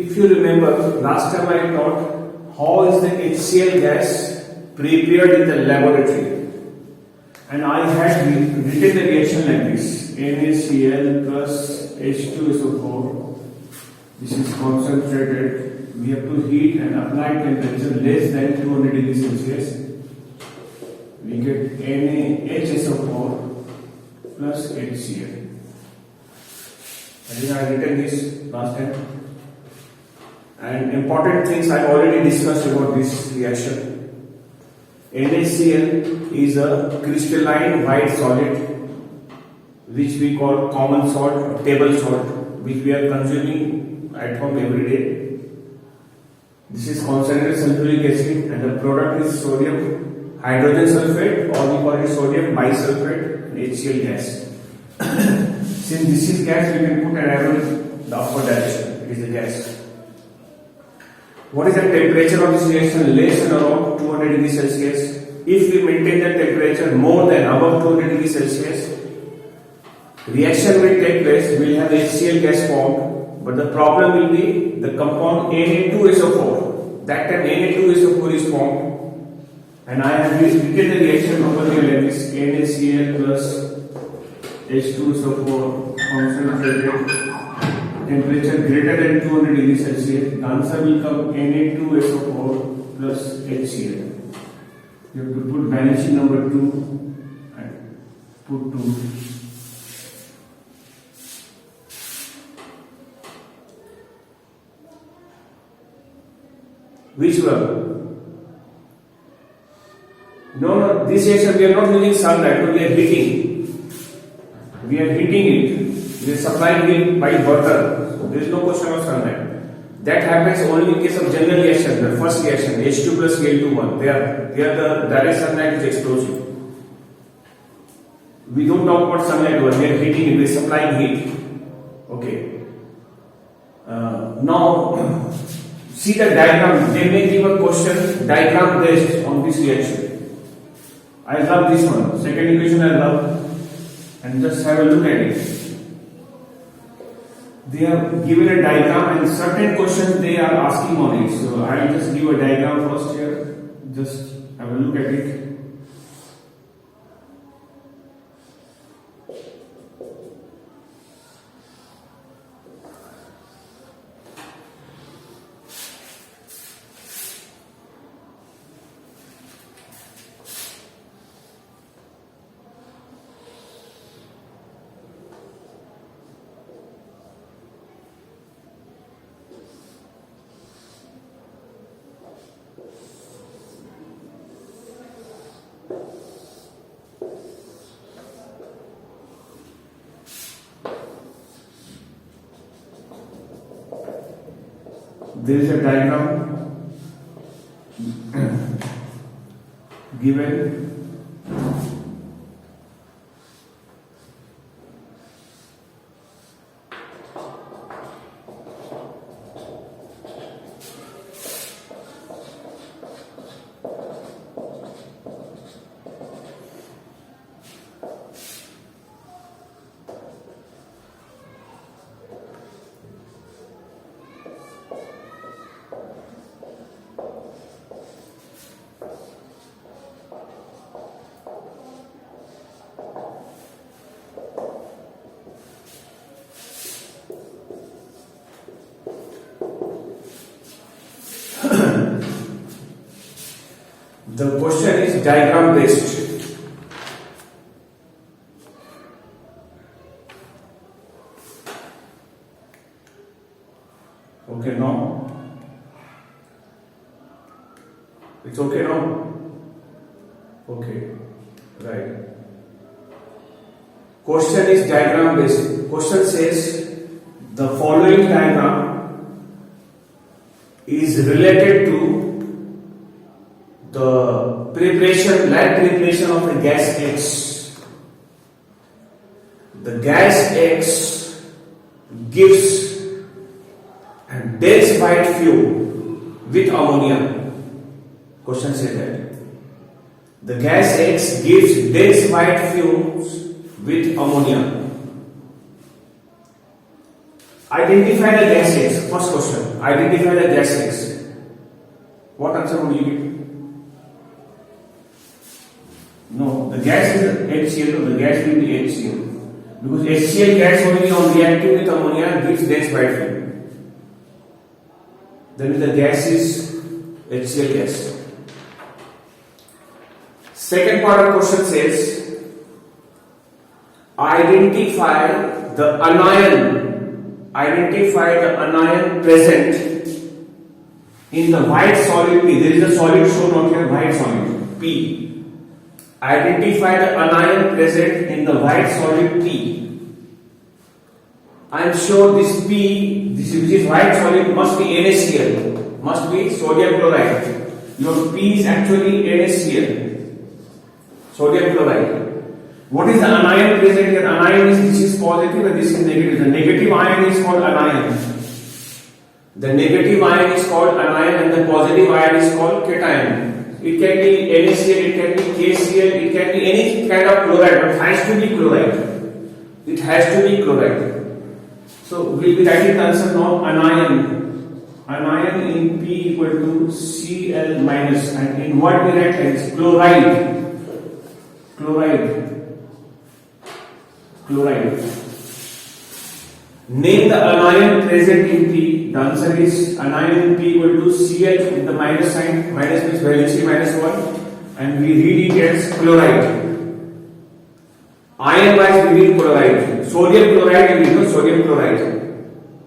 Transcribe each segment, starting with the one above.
If you remember, last time I taught how is the HCl gas prepared in the laboratory, and I had written the reaction like this: NaCl plus H2SO4. This is concentrated. We have to heat and apply temperature less than 200 degrees Celsius. We get NaHSO4 plus HCl. I think I have written this last time. And important things I already discussed about this reaction. NaCl is a crystalline white solid which we call common salt or table salt, which we are consuming at home every day. This is concentrated sulfuric acid and the product is sodium hydrogen sulfate, or we call it sodium bisulfate and HCl gas. Since this is gas, we can put an arrow in the upward direction. It is a gas. What is the temperature of this reaction? Less than around 200 degrees Celsius. If we maintain the temperature more than above 200 degrees Celsius, reaction will take place. We will have HCl gas formed, but the problem will be the compound Na2SO4. That time Na2SO4 is formed, and I have written the reaction over here like this: NaCl plus H2SO4 concentrated. Temperature greater than 200 degrees Celsius, the answer will come Na2SO4 plus HCl. You have to put vanishing number 2 and put 2. Which one? No, this reaction we are not using sunlight, but we are heating. We are heating it. We are supplying it by water. So there is no question of sunlight. That happens only in case of general reaction, the first reaction, H2 plus Cl2 There the direct sunlight is explosive. We don't talk about sunlight over. We are heating it. We are supplying heat. Okay. Now, see the diagram. They may give a question diagram based on this reaction. I love this one. Second equation I love. And just have a look at it. They have given a diagram and certain questions they are asking on it. So I will just give a diagram first here. Just have a look at it. There is a diagram given. The question is diagram based. Okay, now it's okay now. Okay, right. Question is diagram based. Question says the following diagram is related to the lab preparation of the gas X. The gas X gives a dense white fuel with ammonia. Question says that the gas X gives dense white fumes with ammonia. Identify the gas X. First question. Identify the gas X. What answer would you give? No, the gas is HCl, so the gas will be HCl. Because HCl gas only on reacting with ammonia gives dense white film. Then the gas is HCl gas. Second part of the question says, identify the anion present in the white solid P. There is a solid shown out here, white solid P. Identify the anion present in the white solid P. I am sure this P, which is white solid, must be NaCl, must be sodium chloride. Your P is actually NaCl, sodium chloride. What is the anion present here? Anion is, this is positive and this is negative. The negative ion is called anion. The negative ion is called anion and the positive ion is called cation. It can be NaCl, it can be KCl, it can be any kind of chloride, but it has to be chloride. It has to be chloride. So we will be writing the answer now, anion. Anion in P equal to Cl minus, and in what we write as chloride. Chloride. Name the anion present in P. The answer is anion in P equal to Cl with the minus sign. Minus means valency minus 1, and we read it as chloride. Ion wise we read chloride. Sodium chloride we know sodium chloride.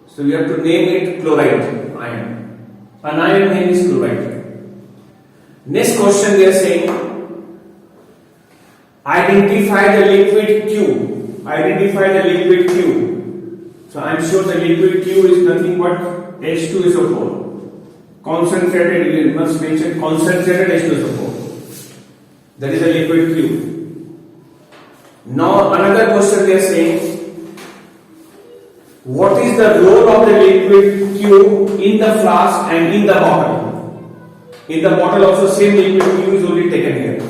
So we have to name it chloride ion. Anion name is chloride. Next question they are saying, identify the liquid Q. Identify the liquid Q. So I am sure the liquid Q is nothing but H2SO4. Concentrated, you must mention concentrated H2SO4. That is a liquid Q. Now another question they are saying, what is the role of the liquid Q in the flask and in the bottle? In the bottle also same liquid Q is only taken here.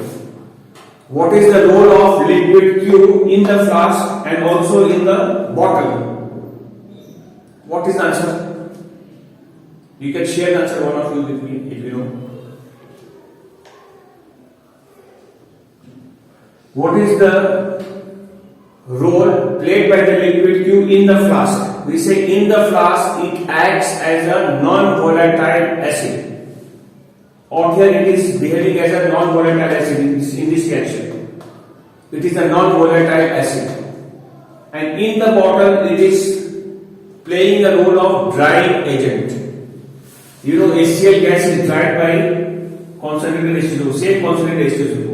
What is the role of liquid Q in the flask and also in the bottle? What is the answer? You can share the answer, one of you with me if you know. What is the role played by the liquid Q in the flask? We say in the flask it acts as a non-volatile acid. Or here it is behaving as a non-volatile acid in this reaction. It is a non-volatile acid. And in the bottle it is playing a role of drying agent. You know HCl gas is dried by concentrated H2O, same concentrated H2O.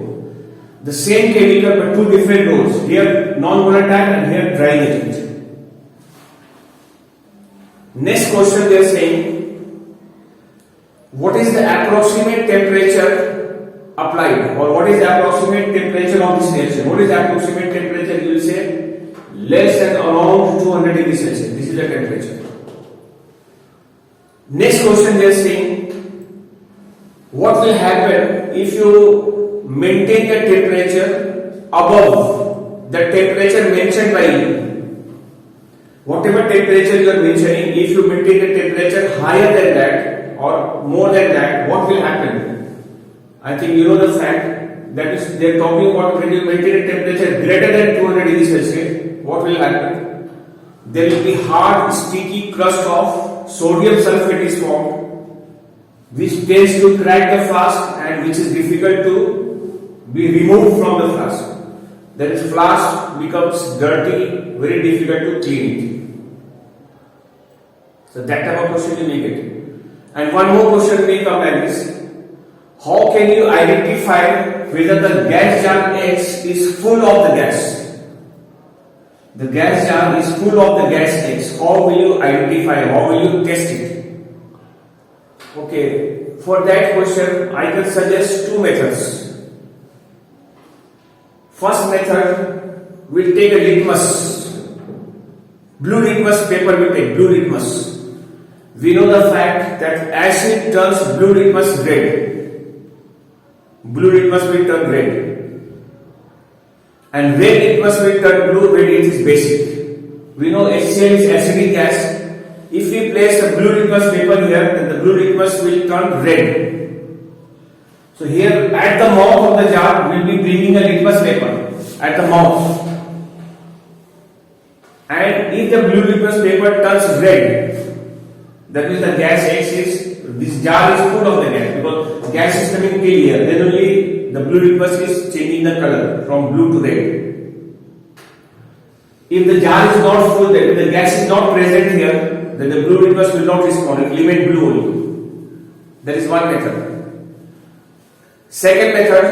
The same chemical but two different roles. Here non-volatile and here drying agent. Next question they are saying, what is the approximate temperature applied, or what is the approximate temperature of this reaction? What is the approximate temperature? You will say less than around 200 degrees Celsius. This is the temperature. Next question they are saying, what will happen if you maintain the temperature above the temperature mentioned by you? Whatever temperature you are mentioning, if you maintain the temperature higher than that or more than that, what will happen? I think you know the fact that is they are talking about when you maintain a temperature greater than 200 degrees Celsius, what will happen? There will be hard sticky crust of sodium sulfate is formed, which tends to crack the flask and which is difficult to be removed from the flask. Then the flask becomes dirty, very difficult to clean it. So that type of question you make it. And one more question may come like this. How can you identify whether the gas jar X is full of the gas? The gas jar is full of the gas X. How will you identify? How will you test it? Okay, for that question I can suggest two methods. First method, we'll take a litmus. Blue litmus paper we take, blue litmus. We know the fact that acid turns blue litmus red. Blue litmus will turn red. And red litmus will turn blue when it is basic. We know HCl is acidic gas place a blue litmus paper here, then the blue litmus will turn red. So here at the mouth of the jar, we will be bringing a litmus paper at the mouth. And if the blue litmus paper turns red, that means the gas X is, this jar is full of the gas, because gas is coming clear, then only the blue litmus is changing the color from blue to red. If the jar is not full, if the gas is not present here, then the blue litmus will not respond, it will remain blue only. That is one method. Second method,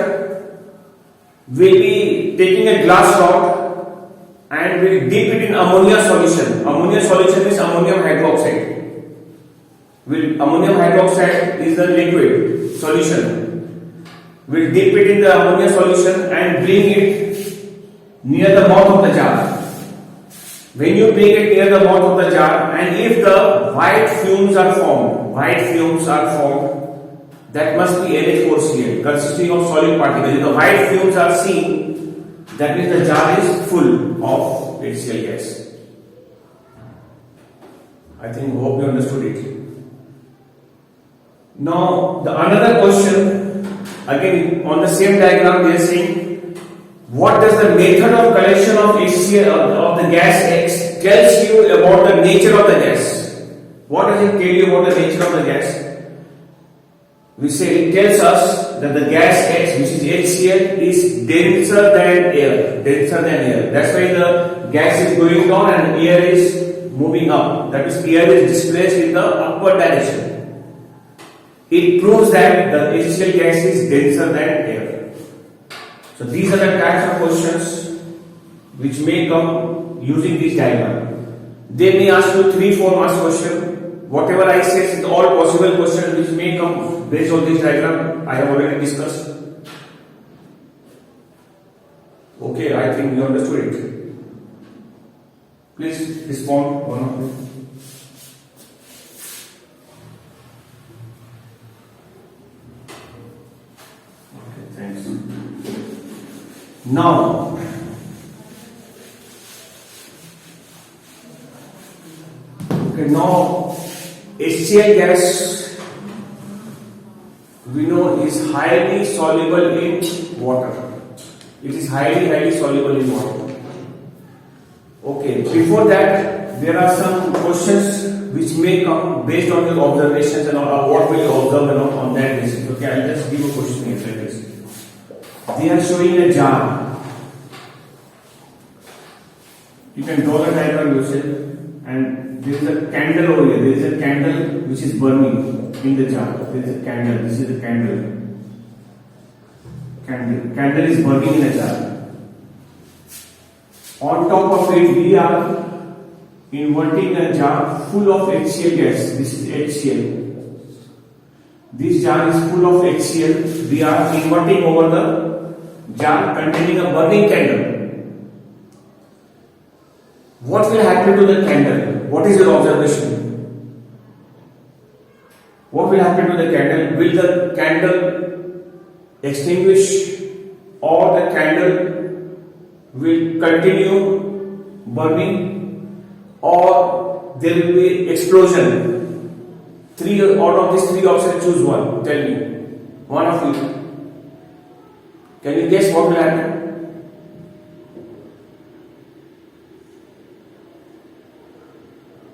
we will be taking a glass rod and we will dip it in ammonia solution. Ammonia solution is ammonium hydroxide. Ammonium hydroxide is the liquid solution. We will dip it in the ammonia solution and bring it near the mouth of the jar. When you bring it near the mouth of the jar, and if the white fumes are formed, that must be NH4Cl, consisting of solid particles. If the white fumes are seen, that means the jar is full of HCl gas. I hope you understood it. Now, the another question, again on the same diagram, they are saying, what does the method of collection of HCl of the gas X tells you about the nature of the gas? What does it tell you about the nature of the gas? We say it tells us that the gas X, which is HCl, is denser than air. That's why the gas is going down and air is moving up. That is, air is displaced in the upward direction. It proves that the HCl gas is denser than air. So these are the types of questions which may come using this diagram. They may ask you 3-4 marks question. Whatever I say is all possible questions which may come based on this diagram I have already discussed. Okay, I think you understood it. Please respond, one of you. Okay, thanks. Now, HCl gas we know is highly soluble in water. It is highly soluble in water. Okay, before that, there are some questions which may come based on your observations and what will you observe on that basis. Okay, I'll just give a question here like this. They are showing a jar. You can draw the diagram yourself, and there is a candle over here. There is a candle which is burning in the jar. There is a candle. This is a candle. Candle is burning in a jar. On top of it, we are inverting a jar full of HCl gas. This is HCl. This jar is full of HCl. We are inverting over the jar containing a burning candle. What will happen to the candle? What is your observation? What will happen to the candle? Will the candle extinguish, or the candle will continue burning, or there will be explosion? Out of these three options, choose one. Tell me. One of you. Can you guess what will happen?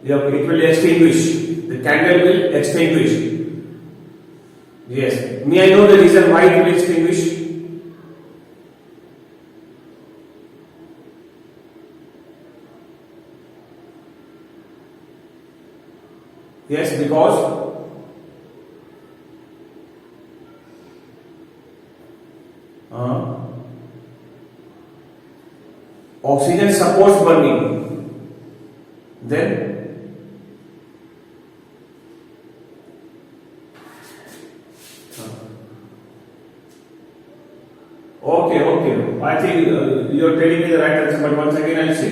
Yeah, it will extinguish. The candle will extinguish. Yes. May I know the reason why it will extinguish? Yes, because oxygen supports burning. Then Okay. I think you are telling me the right answer, but once again I'll say.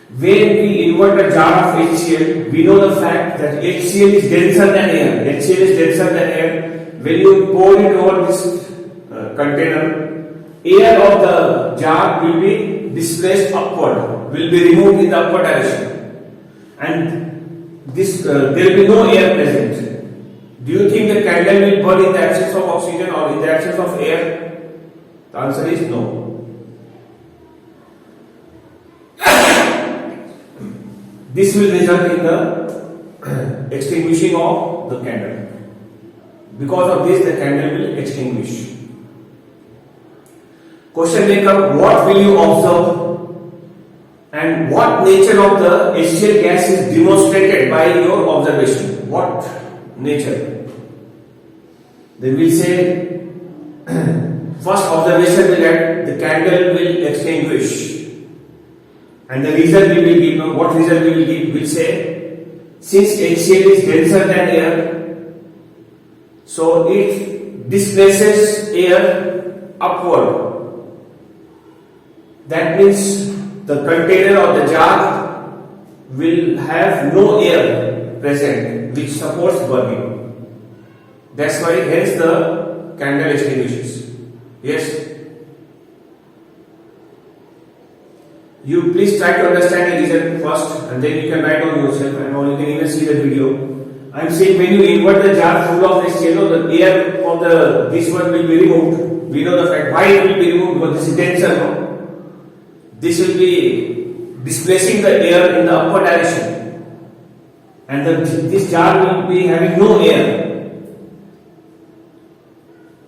When we invert a jar of HCl, we know the fact that HCl is denser than air. HCl is denser than air. When you pour it over this container, air of the jar will be displaced upward, will be removed in the upward direction. And there will be no air present. Do you think the candle will burn in the absence of oxygen or in the absence of air? The answer is no. This will result in the extinguishing of the candle. Because of this, the candle will extinguish. Question may come, what will you observe and what nature of the HCl gas is demonstrated by your observation? What nature? They will say, first observation will that the candle will extinguish. And the reason we will give, what reason we will give, will say, since HCl is denser than air, so it displaces air upward. That means the container or the jar will have no air present which supports burning. That's why hence the candle extinguishes. Yes? You please try to understand the reason first and then you can write on yourself and or you can even see the video. I am saying when you invert the jar full of HCl, the air of this one will be removed. We know the fact. Why it will be removed? Because this is denser. No? This will be displacing the air in the upward direction. And this jar will be having no air.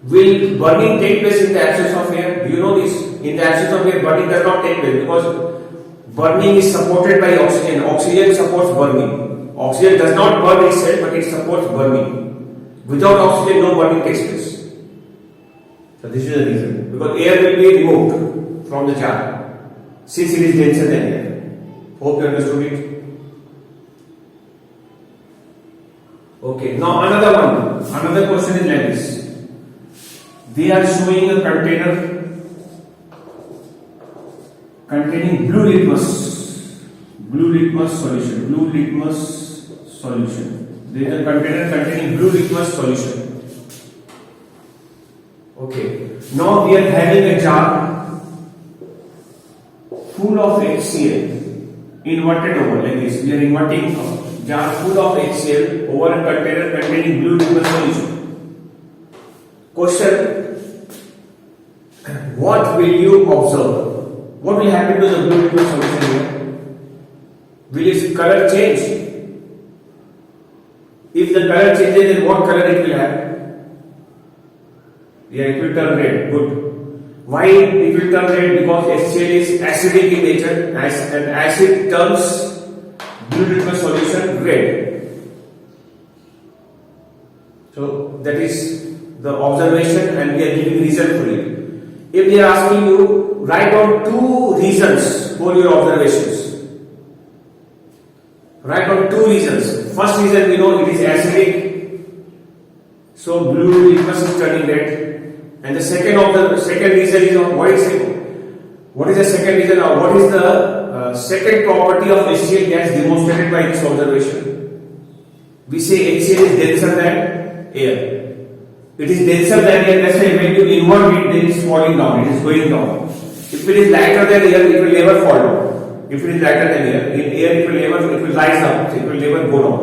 Will burning take place in the absence of air? Do you know this? In the absence of air, burning does not take place because burning is supported by oxygen. Oxygen supports burning. Oxygen does not burn itself, but it supports burning. Without oxygen, no burning takes place. So this is the reason. Because air will be removed from the jar since it is denser than air. Hope you understood it. Okay, now another question is like this. They are showing a container containing blue litmus solution. There is a container containing blue litmus solution. Okay, now we are having a jar full of HCl inverted over like this. We are inverting a jar full of HCl over a container containing blue litmus solution. Question: what will you observe? What will happen to the blue litmus solution here? Will its color change? If the color changes, then what color it will have? Yeah, it will turn red. Good. Why it will turn red? Because HCl is acidic in nature, and acid turns blue litmus solution red. So that is the observation, and we are giving reason for it. If they are asking you, write down 2 reasons for your observations. Write down 2 reasons. First reason, we know it is acidic, so blue litmus is turning red. And the second reason is what is the second reason, or what is the second property of HCl gas demonstrated by this observation? We say HCl is denser than air. It is denser than air, that's why when you invert it, then it is falling down, it is going down. If it is lighter than air, it will never fall down. If it is lighter than air, in air it will rise up, it will never go down.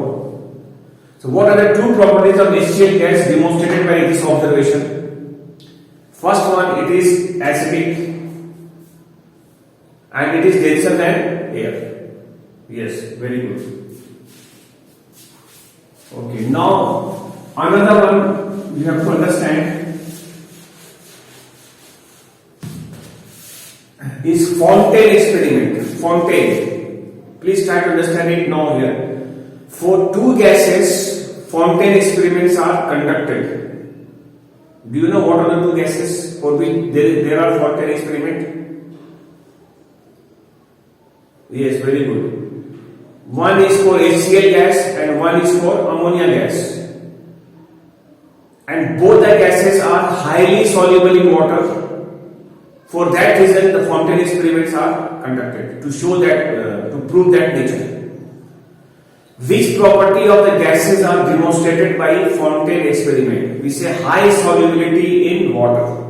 So what are the 2 properties of HCl gas demonstrated by this observation? First one, it is acidic and it is denser than air. Yes, very good. Okay, now another one you have to understand is Fontaine experiment. Fontaine. Please try to understand it now here. For 2 gases, Fontaine experiments are conducted. Do you know what are the 2 gases for which there are Fontaine experiment? Yes, very good. One is for HCl gas and one is for ammonia gas. And both the gases are highly soluble in water. For that reason, the Fontaine experiments are conducted to show that, to prove that nature. Which property of the gases are demonstrated by Fontaine experiment? We say high solubility in water.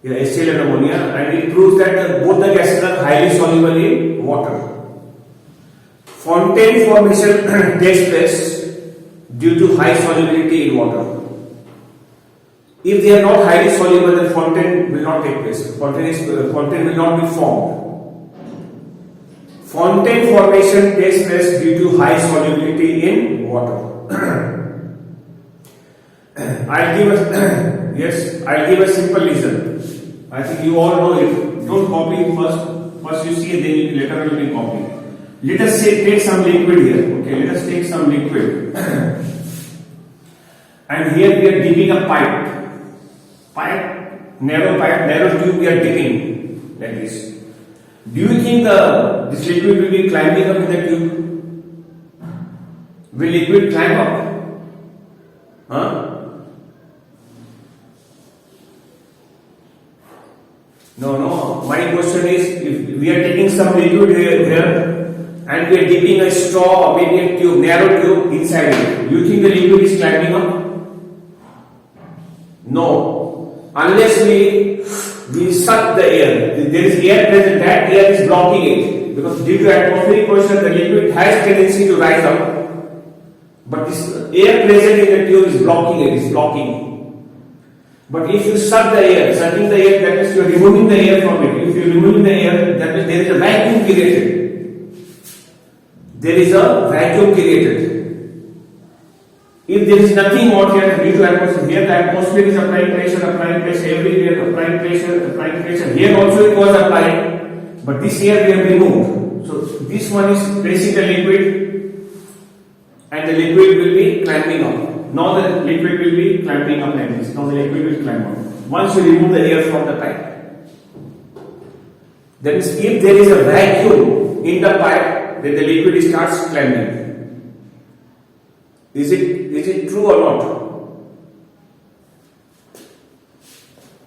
HCl and ammonia, and it proves that both the gases are highly soluble in water. Fontaine formation takes place due to high solubility in water. If they are not highly soluble, then fontaine will not take place. Fontaine will not be formed. Fontaine formation takes place due to high solubility in water. I'll give a simple reason. I think you all know it. Don't copy it first. First you see, then later you will copy. Let us say take some liquid here. Okay, let us take some liquid. And here we are digging a pipe. Narrow tube we are digging like this. Do you think this liquid will be climbing up in the tube? Will liquid climb up? Huh? No. My question is, if we are taking some liquid here and we are dipping a straw or maybe a tube, narrow tube inside it, do you think the liquid is climbing up? No. Unless we suck the air. There is air present, that air is blocking it. Because due to atmospheric pressure, the liquid has tendency to rise up. But this air present in the tube is blocking it, But if you suck the air, sucking the air, that means you are removing the air from it. If you are removing the air, that means there is a vacuum created. If there is nothing more here due to atmosphere, here the atmosphere is applying pressure, everywhere, applying pressure. Here also it was applied, but this air we have removed. So this one is pressing the liquid, and the liquid will be climbing up. Now the liquid will be climbing up like this. Now the liquid will climb up. Once you remove the air from the pipe, that means if there is a vacuum in the pipe, then the liquid starts climbing. Is it true or not?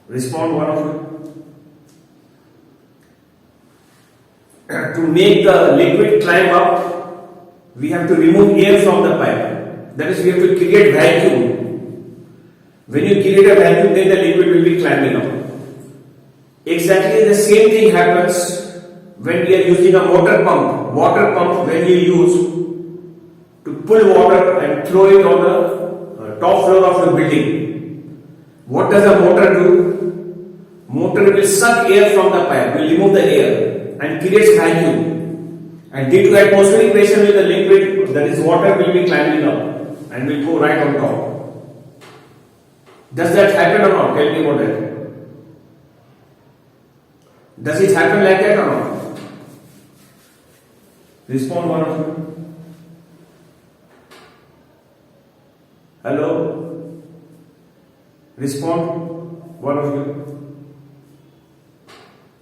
Respond, one of you. To make the liquid climb up, we have to remove air from the pipe. That is, we have to create vacuum. When you create a vacuum, then the liquid will be climbing up. Exactly the same thing happens when we are using a water pump. Water pump, when you use to pull water and throw it on the top floor of the building. What does a motor do? Motor will suck air from the pipe, will remove the air and creates vacuum. And due to atmospheric pressure with the liquid, that is water, will be climbing up and will go right on top. Does that happen or not? Tell me about that. Does it happen like that or not? Respond, one of you. Hello? Respond, one of you.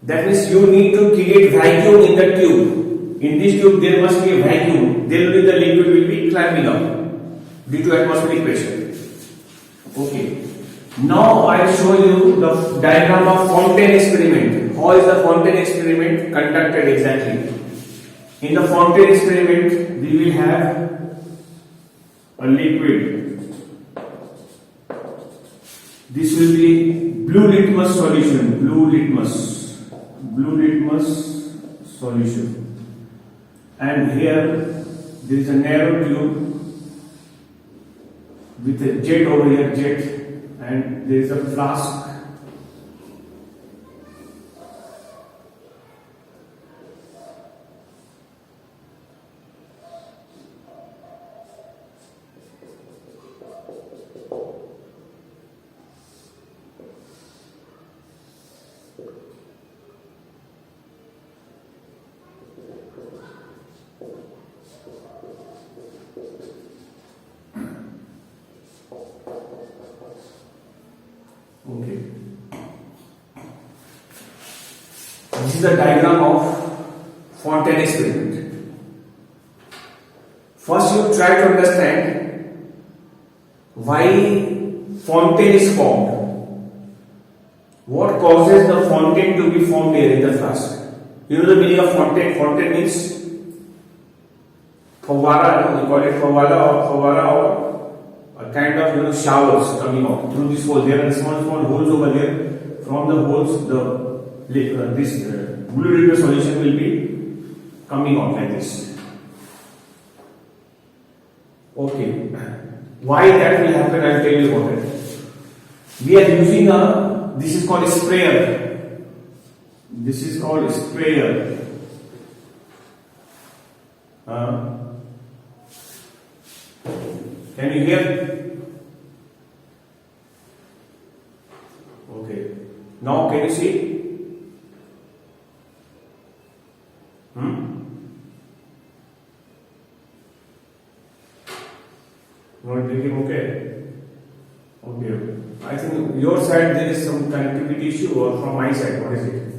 That means you need to create vacuum in the tube. In this tube there must be a vacuum. Then the liquid will be climbing up due to atmospheric pressure. Okay. Now I show you the diagram of Fontaine experiment. How is the Fontaine experiment conducted exactly? In the Fontaine experiment, we will have a liquid. This will be blue litmus solution. Blue litmus solution. And here there is a narrow tube with a jet over here, and there is a flask. Okay. This is the diagram of Fontaine experiment. First, you try to understand why fontaine is formed. What causes the fontaine to be formed here in the flask? You know the meaning of fontaine? Fontaine means fawara, we call it fawara or a kind of showers coming out through this hole. There are small holes over there. From the holes, this blue liquid solution will be coming out like this. Okay. Why that will happen, I'll tell you about it. We are using this is called a sprayer. This is called a sprayer. Can you hear? Okay. Now can you see? Not became okay. Okay. I think your side there is some connectivity issue, or from my side, what is it?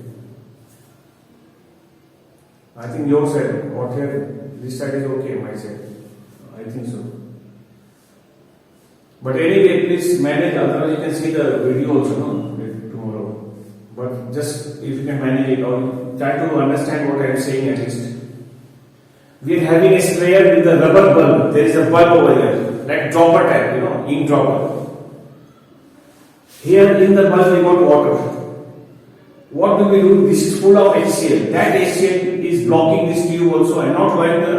I think your side, or here, this side is okay, my side. I think so. But anyway, please manage, otherwise you can see the video also, no? Tomorrow. But just if you can manage it, or try to understand what I am saying at least. We are having a sprayer with a rubber bulb. There is a bulb over here, like dropper type, ink dropper. Here in the bulb we got water. What do we do? This is full of HCl. That HCl is blocking this tube also and not allowing the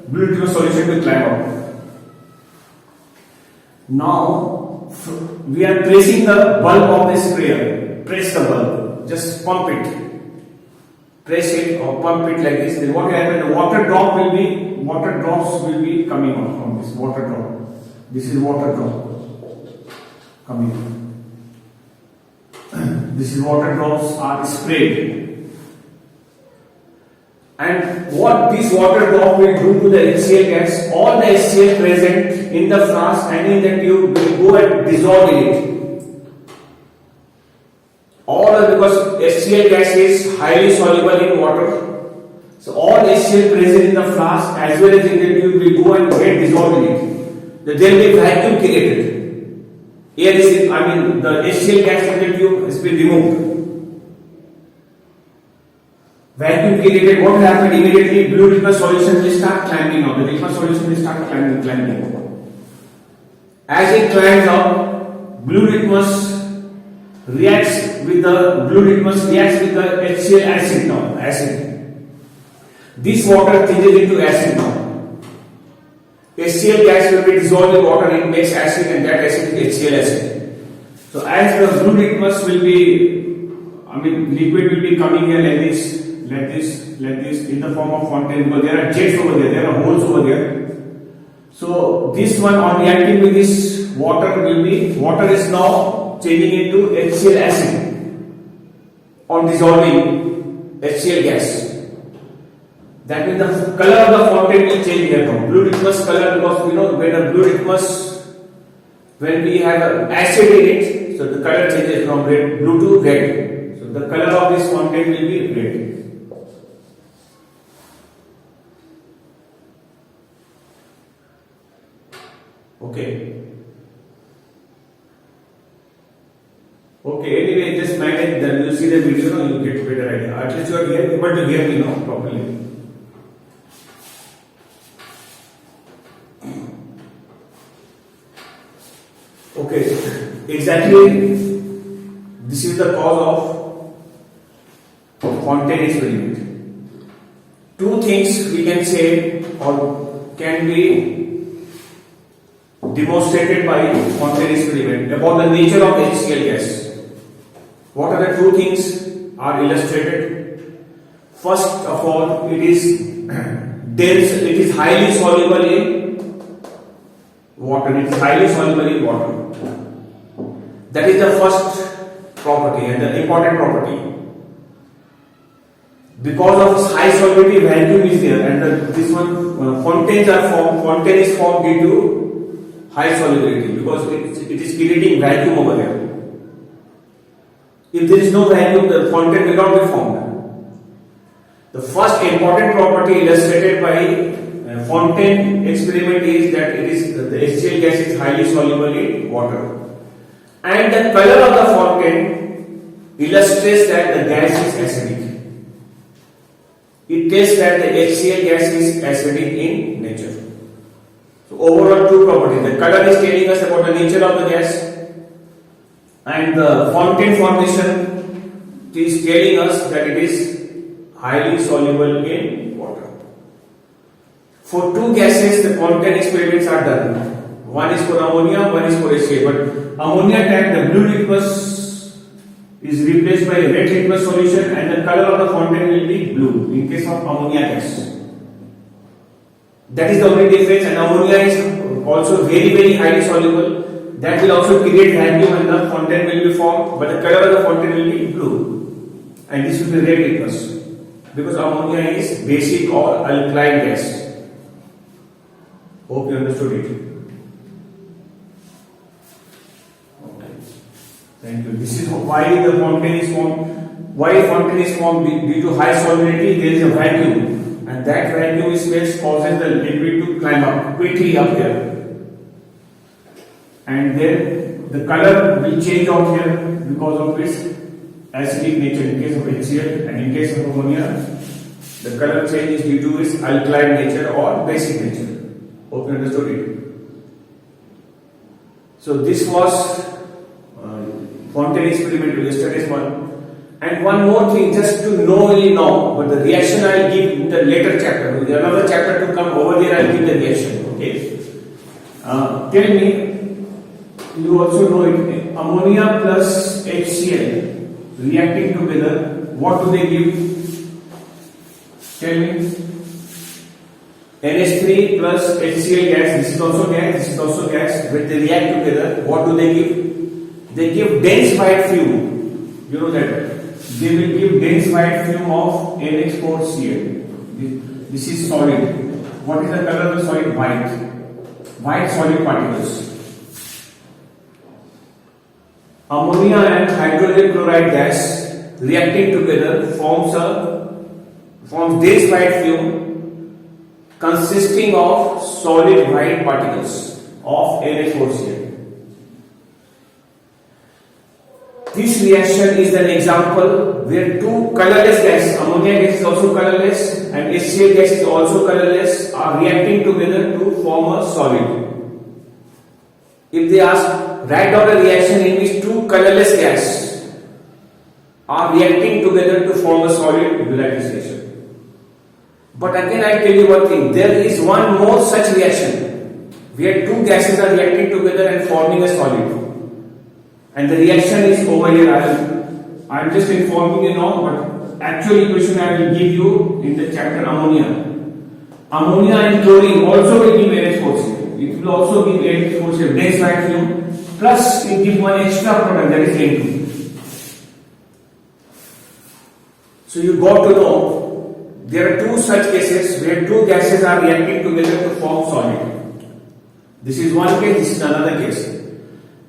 blue litmus solution to climb out. Now we are pressing the bulb of the sprayer. Press the bulb. Just pump it. Press it or pump it like this. Then what will happen? The water drops will be coming out from this water drop. This is water drop coming out. This is water drops are sprayed. And what this water drop will do to the HCl gas, all the HCl present in the flask and in the tube will go and dissolve in it. Because HCl gas is highly soluble in water, so all HCl present in the flask as well as in the tube will go and get dissolved in it. There will be vacuum created. Air is, the HCl gas in the tube has been removed. Vacuum created, what will happen immediately? Blue litmus solution will start climbing up. The litmus solution will start climbing. As it climbs up, blue litmus reacts with the HCl acid now. This water changes into acid now. HCl gas will be dissolved in water, it makes acid, and that acid is HCl acid. So as the blue litmus will be, liquid will be coming here like this, in the form of fountain, because there are jets over there are holes over there. So this one on reacting with this water is now changing into HCl acid on dissolving HCl gas. That means the color of the fountain will change here now. Blue litmus color, because when we have acid in it, so the color changes from blue to red. So the color of this fountain will be red. Okay. Anyway, just manage, then you see the video, you get better idea. At least you are able to hear me now properly. Okay, exactly this is the cause of fountain experiment. Two things we can say or can be demonstrated by fountain experiment about the nature of HCl gas. What are the two things are illustrated? First of all, it is dense, it is highly soluble in water. That is the first property and the important property. Because of its high solubility, vacuum is there, and this one fountains are formed. Fountain is formed due to high solubility because it is creating vacuum over there. If there is no vacuum, the fountain will not be formed. The first important property illustrated by fountain experiment is that the HCl gas is highly soluble in water, and the color of the fountain illustrates that the gas is acidic. It tells that the HCl gas is acidic in nature. So overall two properties. The color is telling us about the nature of the gas, and the fountain formation is telling us that it is highly soluble in water. For two gases, the content experiments are done. One is for ammonia, one is for HCl. But ammonia tank, the blue litmus is replaced by a red litmus solution, and the color of the content will be blue in case of ammonia gas. That is the only difference. And ammonia is also very highly soluble. That will also create vacuum and the content will be formed, but the color of the content will be blue. And this will be red litmus because ammonia is basic or alkaline gas. Hope you understood it. Okay. Thank you. This is why the fountain is formed. Why fountain is formed? Due to high solubility, there is a vacuum, and that vacuum space causes the liquid to climb up quickly up here, and then the color will change out here because of its acidic nature in case of HCl, and in case of ammonia, the color change is due to its alkaline nature or basic nature. Hope you understood it. So this was fountain experiment yesterday's one. And one more thing, just to only know, but the reaction I will give in the later chapter. There is another chapter to come. Over there I will give the reaction. Okay. Tell me, you also know it. Ammonia plus HCl reacting together. What do they give? Tell me. NH3 plus HCl gas, this is also gas, this is also gas. When they react together, what do they give? They give dense white fume. You know that. They will give dense white fume of NH4Cl. This is solid. What is the color of the solid? White. White solid particles. Ammonia and hydrogen chloride gas reacting together forms dense white fume consisting of solid white particles of NH4Cl. This reaction is an example where two colorless gases, ammonia gas is also colorless and HCl gas is also colorless, are reacting together to form a solid. If they ask, write down a reaction in which two colorless gases are reacting together to form a solid, you will write this reaction. But again I tell you one thing, there is one more such reaction where two gases are reacting together and forming a solid, and the reaction is over here. I am just informing you now, but actual equation I will give you in the chapter ammonia. Ammonia and chlorine also will give NH4Cl. It will also give NH4Cl, dense white fume, plus it gives one extra product, that is N2. So you got to know there are two such cases where two gases are reacting together to form solid. This is one case, this is another case.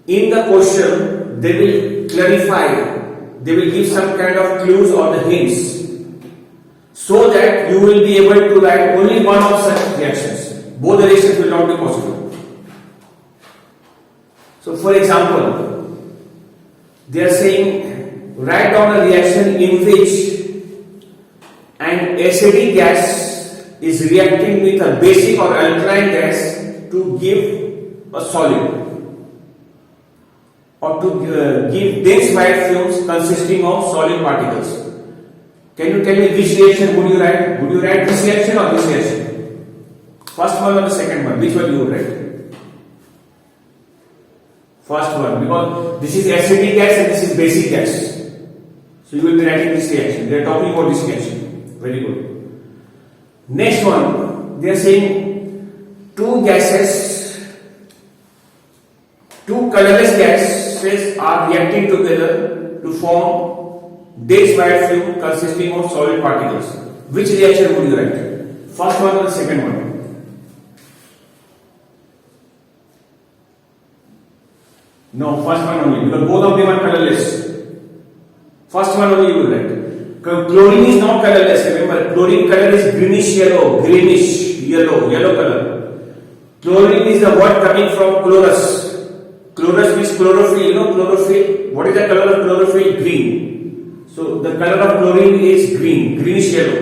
In the question, they will clarify, they will give some kind of clues or the hints, so that you will be able to write only one of such reactions. Both the reactions will not be possible. So for example, they are saying, write down a reaction in which an acidic gas is reacting with a basic or alkaline gas to give a solid, or to give dense white fumes consisting of solid particles. Can you tell me which reaction would you write? Would you write this reaction or this reaction? First one or the second one? Which one you would write? First one, because this is acidic gas and this is basic gas. So you will be writing this reaction. They are talking about this reaction. Very good. Next one, they are saying two colorless gases are reacting together to form dense white fume consisting of solid particles. Which reaction would you write? First one or the second one? No, first one only, because both of them are colorless. First one only you will write. Chlorine is not colorless. Remember, chlorine color is greenish yellow color. Chlorine is the word coming from chlorus. Chlorus means chlorophyll. You know chlorophyll. What is the color of chlorophyll? Green. So the color of chlorine is greenish yellow.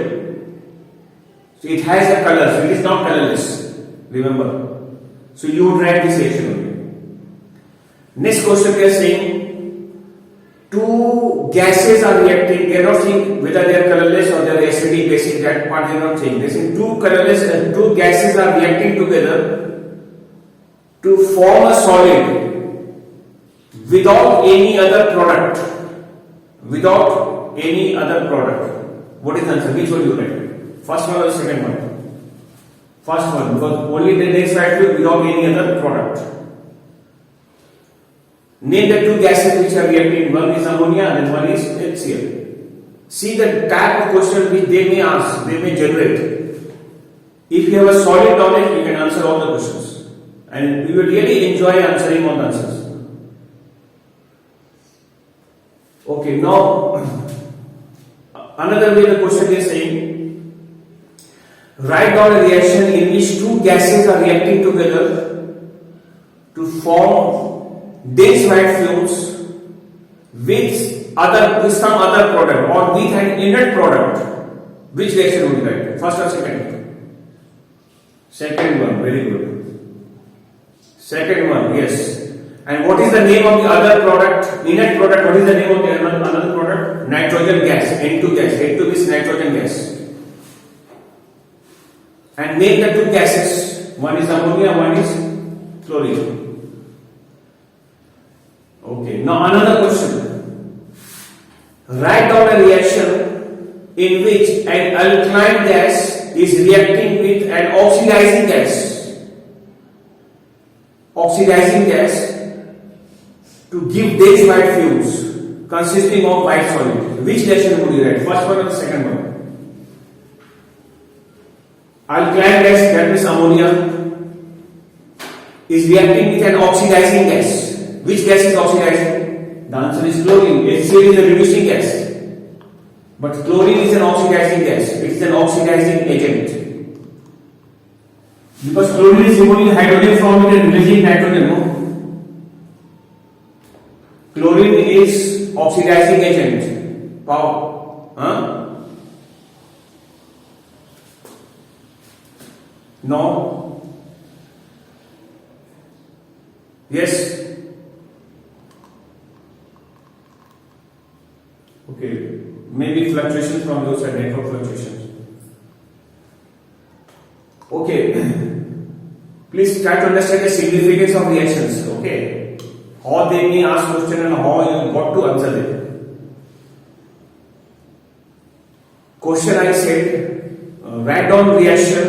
So it has a color. So it is not colorless. Remember. So you would write this reaction only. Next question they are saying, two gases are reacting, they are not saying whether they are colorless or they are acidic, basic, that part they are not saying. They are saying two gases are reacting together to form a solid without any other product. Without any other product. What is the answer? Which one you write? First one or the second one? First one, because only the next right will without any other product. Name the two gases which are reacting. One is ammonia and one is HCl. See the type of question which they may ask, they may generate. If you have a solid knowledge, you can answer all the questions. And you will really enjoy answering all the answers. Okay, now another way the question is saying, write down a reaction in which two gases are reacting together to form dense white fumes with some other product or with an inert product. Which reaction would you write? First or second? Second one, very good. Second one, yes. And what is the name of the other product? Inert product, what is the name of the another product? Nitrogen gas, N2 gas. N2 is nitrogen gas. And name the two gases. One is ammonia, one is chlorine. Okay, now another question. Write down a reaction in which an alkaline gas is reacting with an oxidizing gas. Oxidizing gas to give dense white fumes consisting of white solid. Which reaction would you write? First one or the second one? Alkaline gas, that means ammonia, is reacting with an oxidizing gas. Which gas is oxidizing? The answer is chlorine. HCl is a reducing gas. But chlorine is an oxidizing gas. It is an oxidizing agent. Because chlorine is removing hydrogen from it and releasing nitrogen, no? Chlorine is oxidizing agent. Power. Huh? No? Yes? Okay. Maybe fluctuations from your side, network fluctuations. Okay. Please try to understand the significance of reactions. Okay. How they may ask question and how you got to answer them. Question I said, write down reaction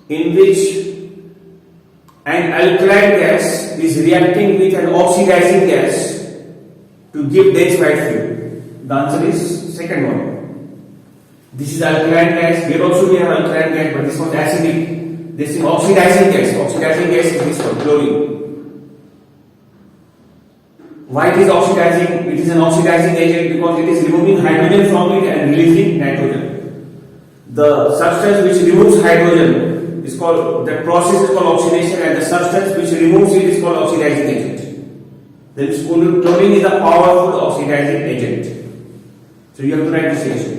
in which an alkaline gas is reacting with an oxidizing gas to give dense white fume. The answer is second one. This is alkaline gas. Here also we have alkaline gas, but this one is acidic. This is oxidizing gas. Oxidizing gas is this one, chlorine. Why it is oxidizing? It is an oxidizing agent because it is removing hydrogen from it and releasing nitrogen. The substance which removes hydrogen is called, that process is called oxidation, and the substance which removes it is called oxidizing agent. Then chlorine is a powerful oxidizing agent. So you have to write this reaction.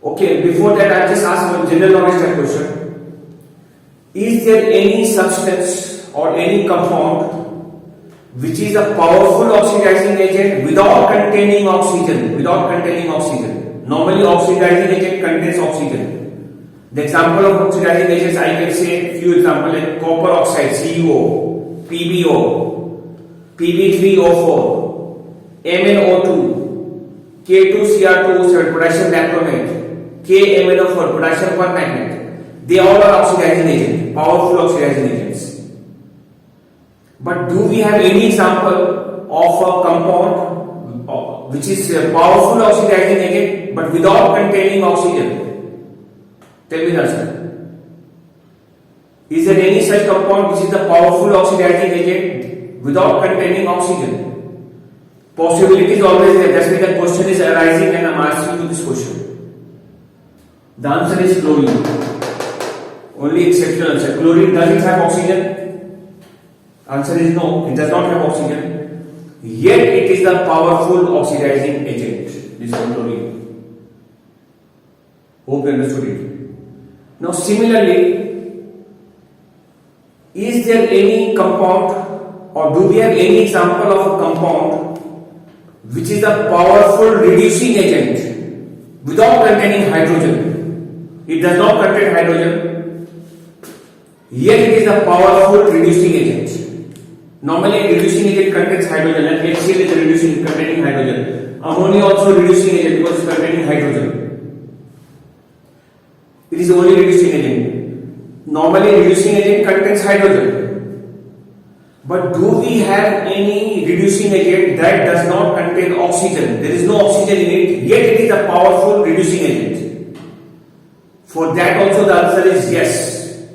Okay, before that I just ask one general knowledge type question. Is there any substance or any compound which is a powerful oxidizing agent without containing oxygen? Without containing oxygen. Normally oxidizing agent contains oxygen. The example of oxidizing agents I can say few examples like copper oxide, CuO, PbO, Pb3O4, MnO2, K2Cr2O7, potassium dichromate, KMnO4, potassium permanganate. They all are oxidizing agents, powerful oxidizing agents. But do we have any example of a compound which is a powerful oxidizing agent but without containing oxygen? Tell me the answer. Is there any such compound which is a powerful oxidizing agent without containing oxygen? Possibility is always there. That's why the question is arising and I am asking you this question. The answer is chlorine. Only exceptional answer. Chlorine, does it have oxygen? Answer is no, it does not have oxygen. Yet it is the powerful oxidizing agent. This is chlorine. Hope you understood it. Now similarly, is there any compound or do we have any example of a compound which is a powerful reducing agent without containing hydrogen? It does not contain hydrogen, yet it is a powerful reducing agent. Normally, reducing agent contains hydrogen, and HCl is reducing containing hydrogen. Ammonia also reducing agent because it's containing hydrogen. It is the only reducing agent. Normally, reducing agent contains hydrogen. But do we have any reducing agent that does not contain oxygen? There is no oxygen in it, yet it is a powerful reducing agent. For that also the answer is yes.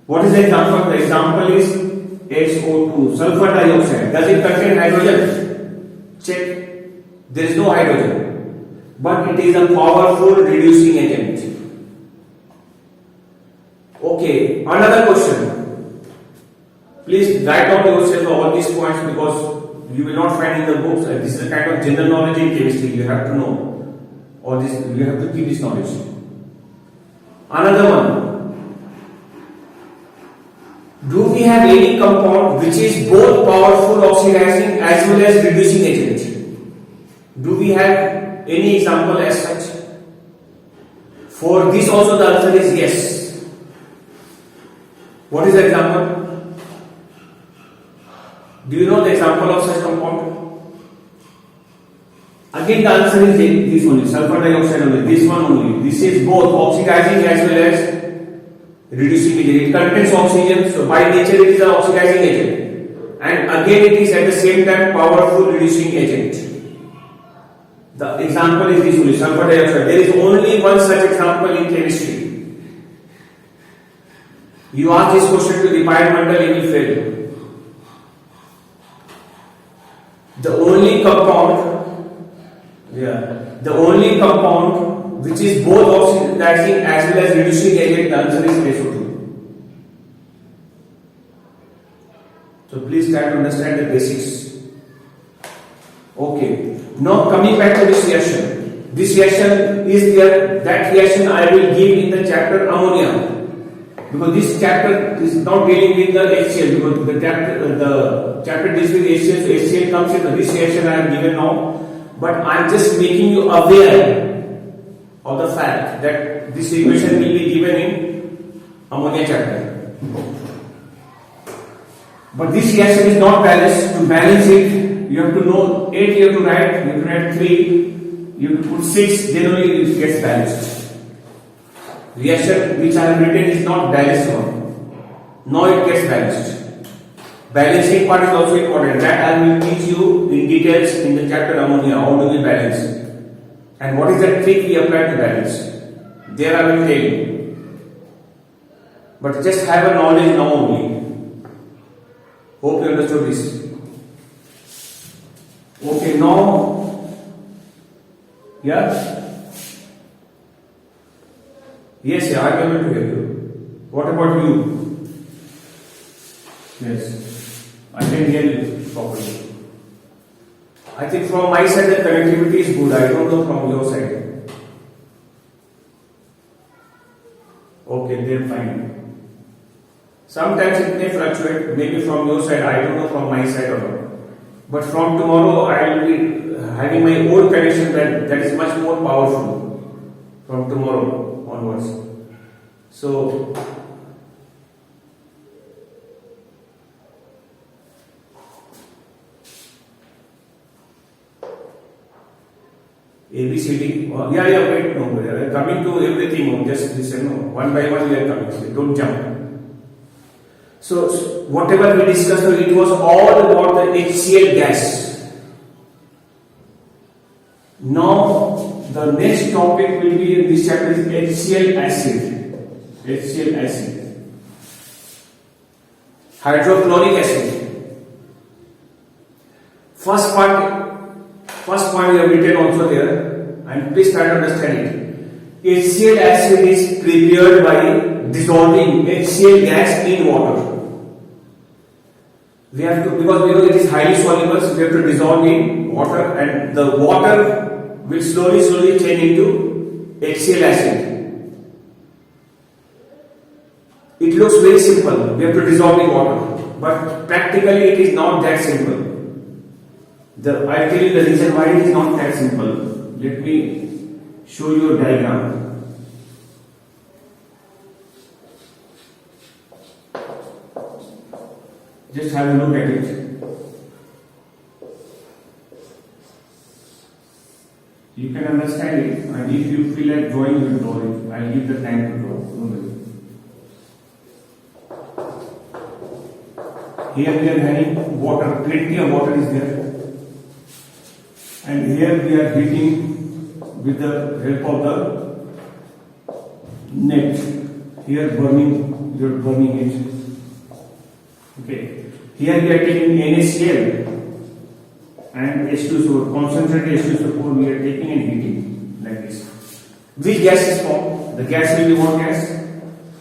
What is the example? The example is SO2, sulfur dioxide. Does it contain hydrogen? Check. There is no hydrogen, but it is a powerful reducing agent. Okay, another question. Please write down yourself all these points because you will not find in the books. This is a kind of general knowledge in chemistry. You have to know all this. You have to keep this knowledge. Another one. Do we have any compound which is both powerful oxidizing as well as reducing agent? Do we have any example as such? For this also the answer is yes. What is the example? Do you know the example of such compound? Again the answer is this only, sulfur dioxide only, this one only. This is both oxidizing as well as reducing agent. It contains oxygen, so by nature it is an oxidizing agent. And again it is at the same time powerful reducing agent. The example is this only, sulfur dioxide. There is only one such example in chemistry. You ask this question to the Mandal, you will fail. The only compound which is both oxidizing as well as reducing agent, the answer is SO2. So please try to understand the basics. Okay. Now coming back to this reaction. This reaction is there. That reaction I will give in the chapter ammonia. Because this chapter is not dealing with the HCl, because the chapter deals with HCl, so HCl comes in this reaction I have given now. But I am just making you aware of the fact that this equation will be given in ammonia chapter. But this reaction is not balanced. To balance it, you have to know 8, you have to write 3, you have to put 6, then only it gets balanced. Reaction which I have written is not balanced one. Now it gets balanced. Balancing part is also important. That I will teach you in details in the chapter ammonia. How do we balance? And what is the trick we apply to balance? There I will tell you. But just have a knowledge now only. Hope you understood this. Okay, now, yeah? Yes, I am able to hear you. What about you? Yes, I can hear you properly. I think from my side the connectivity is good. I don't know from your side. Okay, then fine. Sometimes it may fluctuate, maybe from your side, I don't know from my side or not. But from tomorrow I will be having my own connection that is much more powerful from tomorrow onwards. So ABCD, wait, no, we are coming to everything, just listen, no, one by one we are coming, so don't jump. So whatever we discussed, it was all about the HCl gas. Now the next topic will be in this chapter is HCl acid. HCl acid. Hydrochloric acid. First point we have written also there, and please try to understand it. HCl acid is prepared by dissolving HCl gas in water. We have to, because we know it is highly soluble, so we have to dissolve in water, and the water will slowly change into HCl acid. It looks very simple. We have to dissolve in water. but practically it is not that simple. I'll tell you the reason why it is not that simple. Let me show you a diagram. Just have a look at it. You can understand it, and if you feel like drawing, you draw it. I'll give the time to draw. No worry. Here we are having water, plenty of water is there. And here we are heating with the help of the net. Here burning, you are burning it. Okay. Here we are taking NaCl and H2SO4, concentrated H2SO4 we are taking and heating like this. Which gas is formed? The gas will be what gas?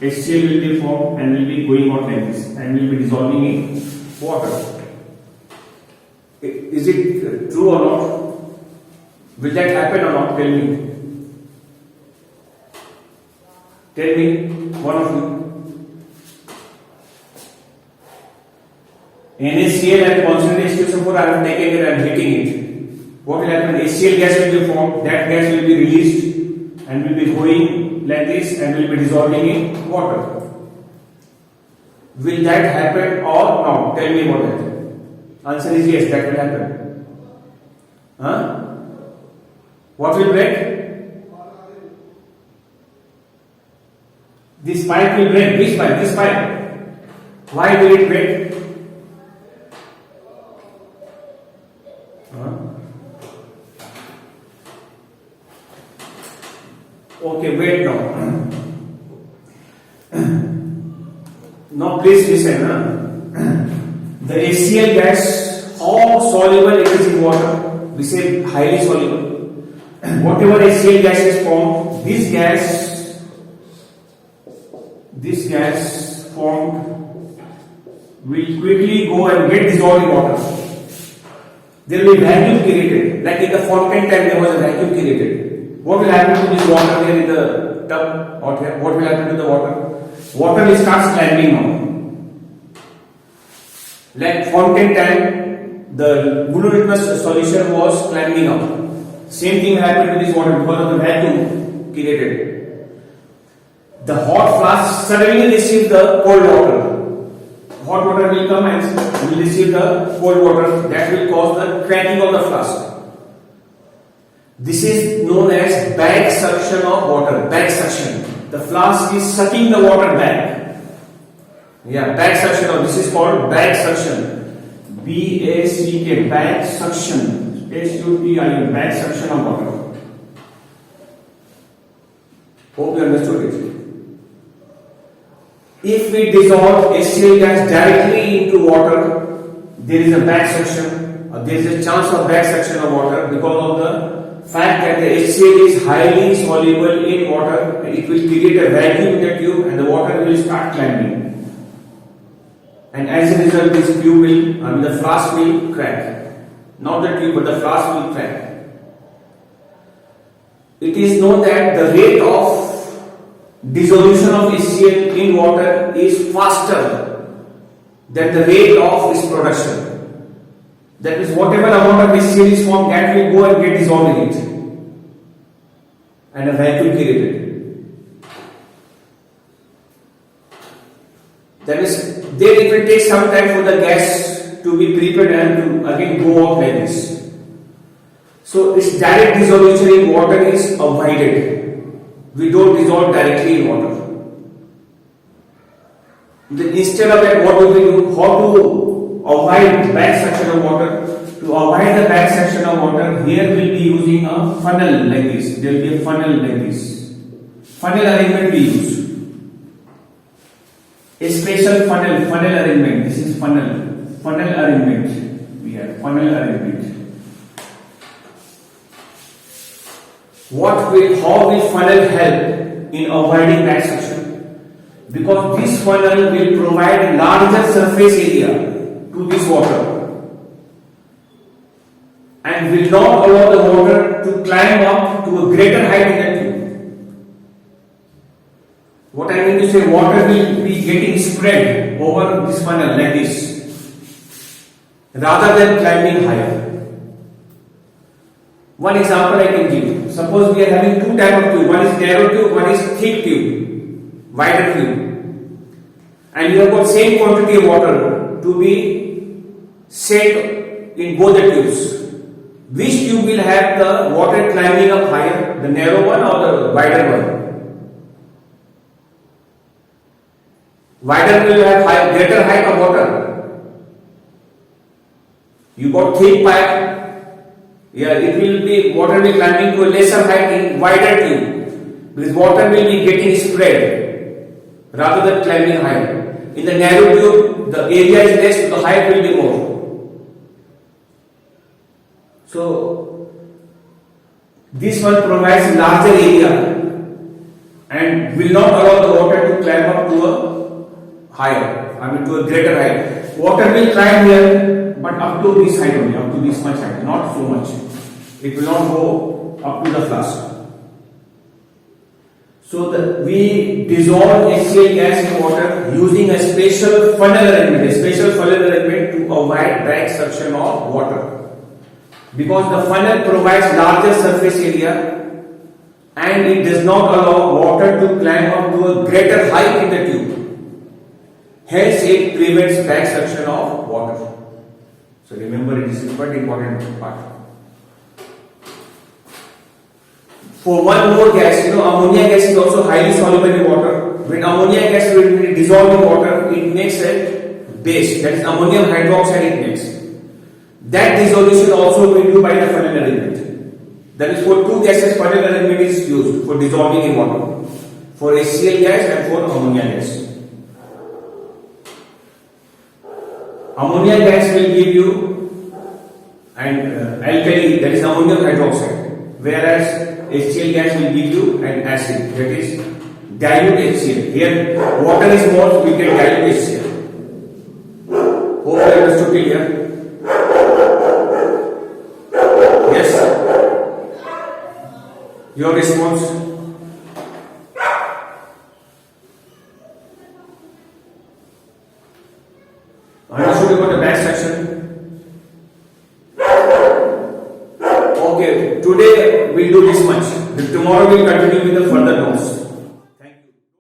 HCl will be formed and will be going out like this and will be dissolving in water. Is it true or not? Will that happen or not? Tell me. Tell me, one of you. NaCl and concentrated H2SO4 I am taking it and heating it. What will happen? HCl gas will be formed, that gas will be released and will be going like this and will be dissolving in water. Will that happen or not? Tell me about that. Answer is yes, that will happen. Huh? What will break? This pipe will break. Which pipe? This pipe. Why will it break? Okay, wait now. Now please listen. The HCl gas, how soluble it is in water? We say highly soluble. Whatever HCl gas is formed, this gas formed will quickly go and get dissolved in water. There will be vacuum created. Like in the fountain tank, there was a vacuum created. What will happen to this water there in the tub? What will happen to the water? Water will start sliding now. Like fountain tank, the blue litmus solution was climbing up. Same thing happened to this water because of the vacuum created. The hot flask suddenly receives the cold water. Hot water will come and will receive the cold water. That will cause the cracking of the flask. This is known as back suction of water. Back suction. The flask is sucking the water back. Yeah, back suction. This is called back suction. B-A-C-K. Back suction. S-U-T-I-N. Back suction of water. Hope you understood it. If we dissolve HCl gas directly into water, there is a back suction. There is a chance of back suction of water because of the fact that the HCl is highly soluble in water. It will create a vacuum in the tube and the water will start climbing. And as a result, this tube will, the flask will crack. Not the tube, but the flask will crack. It is known that the rate of dissolution of HCl in water is faster than the rate of its production. That means whatever amount of HCl is formed, that will go and get dissolved in it. And a vacuum created. That is, then it will take some time for the gas to be prepared and to again go out like this. So its direct dissolution in water is avoided. We don't dissolve directly in water. Instead of that, what do we do? How to avoid back suction of water? To avoid the back suction of water, here we'll be using a funnel like this. There will be a funnel like this. Funnel arrangement we use. A special funnel arrangement. This is funnel arrangement. We have funnel arrangement. How will funnel help in avoiding back suction? Because this funnel will provide larger surface area to this water and will not allow the water to climb up to a greater height in the tube. What I mean to say, water will be getting spread over this funnel like this, rather than climbing higher. One example I can give. Suppose we are having two types of tube. One is narrow tube, one is thick tube, wider tube. And you have got same quantity of water to be set in both the tubes. Which tube will have the water climbing up higher, the narrow one or the wider one? Wider will have greater height of water. You got thick pipe, yeah, it will be water will climbing to a lesser height in wider tube because water will be getting spread rather than climbing higher. In the narrow tube, the area is less, the height will be more. So this one provides larger area and will not allow the water to climb up to a higher, to a greater height. Water will climb here, but up to this height only, up to this much height, not so much. It will not go up to the flask. So we dissolve HCl gas in water using a special funnel arrangement, to avoid direct suction of water. Because the funnel provides larger surface area and it does not allow water to climb up to a greater height in the tube. Hence, it prevents back suction of water. So remember, it is a quite important part. For one more gas, ammonia gas is also highly soluble in water. When ammonia gas will be dissolved in water, it makes a base, that is ammonium hydroxide it makes. That dissolution also will be done by the funnel arrangement. That is, for two gases, funnel arrangement is used for dissolving in water. For HCl gas and for ammonia gas. Ammonia gas will give you an alkali, that is ammonium hydroxide, whereas HCl gas will give you an acid, that is dilute HCl. Here water is more, so we get dilute HCl. Hope you understood it here. Yes? Your response? Understood about the back section? Okay, today we'll do this much. Tomorrow we'll continue with the further notes.